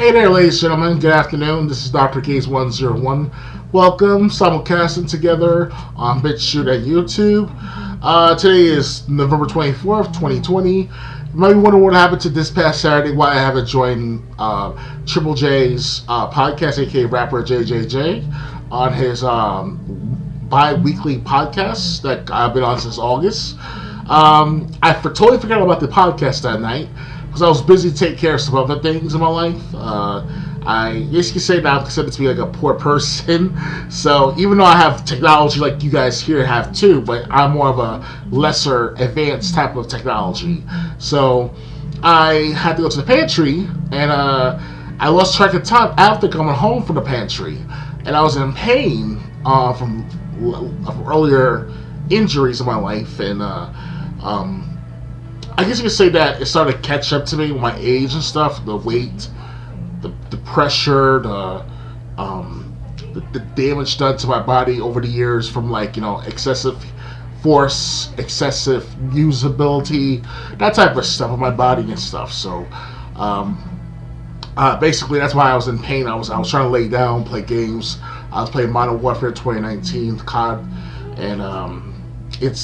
Hey there, ladies and gentlemen. Good afternoon. This is Dr. Gaze 101. Welcome, simulcasting together on BitChute at YouTube. Today is November 24th, 2020. You might be wondering what happened to this past Saturday, why I haven't joined Triple J's podcast, aka rapper JJJ, on his bi-weekly podcast that I've been on since August. I totally forgot about the podcast that night because I was busy taking care of some other things in my life. I guess you could say now I'm considered to be like a poor person. So even though I have technology like you guys here have too, but I'm more of a lesser advanced type of technology. So I had to go to the pantry and I lost track of time after coming home from the pantry. And I was in pain from earlier injuries in my life. And I guess you could say that it started to catch up to me with my age and stuff, the weight, the pressure, the damage done to my body over the years from excessive force, excessive usability, that type of stuff with my body and stuff. So basically that's why I was in pain. I was trying to lay down, play games. I was playing Modern Warfare 2019 COD, and it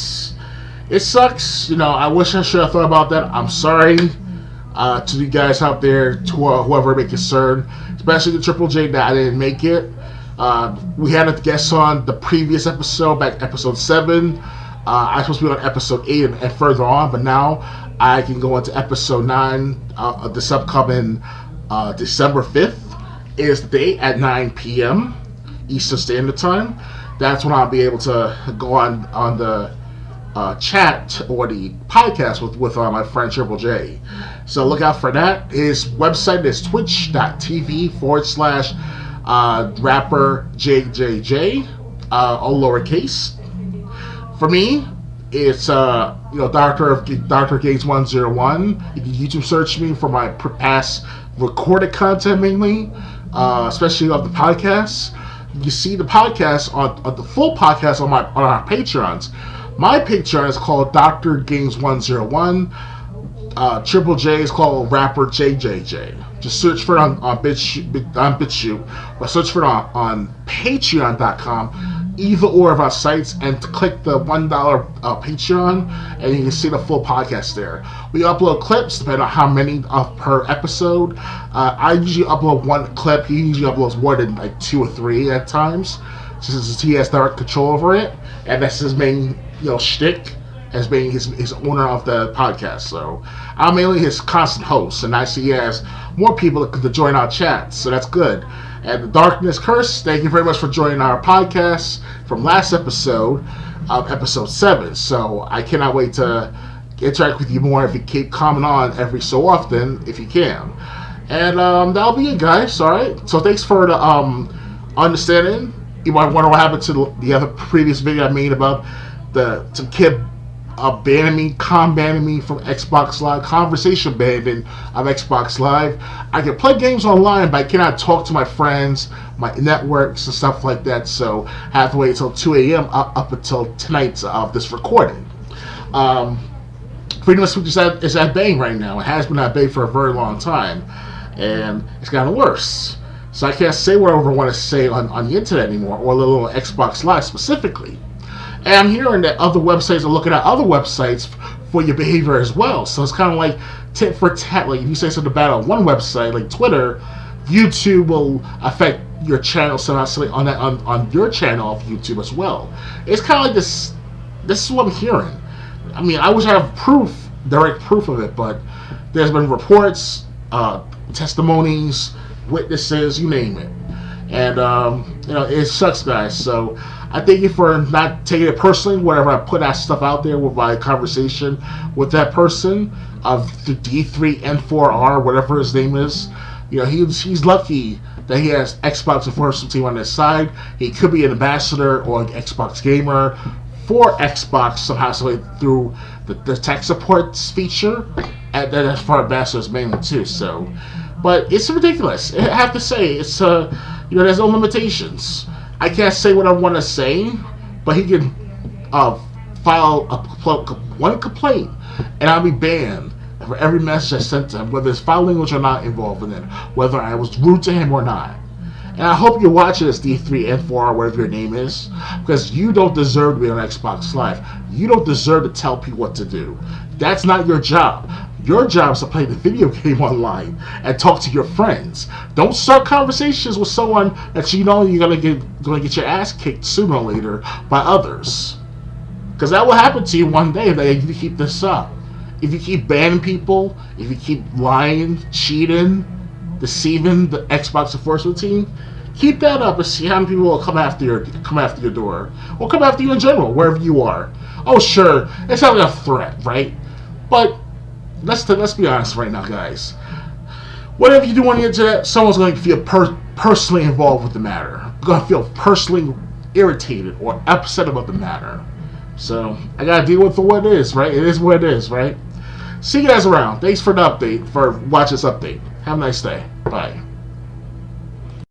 sucks. I wish I should have thought about that. I'm sorry to you guys out there, to whoever may be concerned, especially the Triple J that I didn't make it. We had a guest on the previous episode, back episode 7. I was supposed to be on episode 8 and further on, but now I can go into episode 9 of this upcoming December 5th is the date at 9 p.m. Eastern Standard Time. That's when I'll be able to go on the chat or the podcast with my friend Triple J. So look out for that. His website is twitch.tv/rapper JJJ, all lowercase. For me, it's Dr. Gates 101. You can YouTube search me for my past recorded content mainly, especially of the podcasts. You see the podcast on the full podcast on our Patreons. My Patreon is called Dr. Games 101. Triple J is called Rapper JJJ. Just search for it on BitChute, or search for it on Patreon.com, either or of our sites, and click the $1 Patreon, and you can see the full podcast there. We upload clips depending on how many per episode. I usually upload one clip. He usually uploads more than 2 or 3 at times, since he has direct control over it, and that's his main shtick as being his owner of the podcast. So I'm mainly his constant host, and I see he has more people to join our chat, so that's good. And the Darkness Curse, thank you very much for joining our podcast from last episode of episode 7. So I cannot wait to interact with you more if you keep coming on every so often if you can. And that'll be it, guys. All right, so thanks for the understanding. You might wonder what happened to the other previous video I made about some kid banning me from Xbox Live, conversation banning of Xbox Live. I can play games online, but I cannot talk to my friends, my networks, and stuff like that. So I have to wait until 2 a.m. up until tonight's of this recording. Freedom of speech is at bay right now. It has been at bay for a very long time, and it's gotten worse. So I can't say whatever I want to say on the internet anymore, or a little Xbox Live specifically. And I'm hearing that other websites are looking at other websites for your behavior as well. So it's kind of like tit for tat. Like if you say something bad on one website, like Twitter, YouTube will affect your channel somehow on your channel of YouTube as well. It's kind of like this. This is what I'm hearing. I mean, I wish I have direct proof of it, but there's been reports, testimonies, witnesses, you name it. And it sucks, guys. So I thank you for not taking it personally whenever I put that stuff out there with my conversation with that person of the D3N4R, whatever his name is. He's lucky that he has Xbox Enforcement Team on his side. He could be an ambassador or an Xbox gamer for Xbox somehow through the tech support feature, and that's for ambassadors mainly too. So, but it's ridiculous. I have to say, it's there's no limitations. I can't say what I want to say, but he can file one complaint, and I'll be banned for every message I sent to him, whether it's foul language or not involved in it, whether I was rude to him or not. And I hope you're watching this, D3N4R, whatever your name is, because you don't deserve to be on Xbox Live. You don't deserve to tell people what to do. That's not your job. Your job is to play the video game online and talk to your friends. Don't start conversations with someone that you know you're gonna get your ass kicked sooner or later by others. Because that will happen to you one day if you keep this up. If you keep banning people, if you keep lying, cheating, deceiving the Xbox enforcement team, keep that up and see how many people will come after your door, or come after you in general, wherever you are. Oh, sure, it's not a threat, right? But let's be honest right now, guys. Whatever you do on the internet, someone's going to feel personally involved with the matter. Going to feel personally irritated or upset about the matter. So I gotta deal with what it is, right? It is what it is, right? See you guys around. Thanks for the update, for watching this update. Have a nice day. Bye.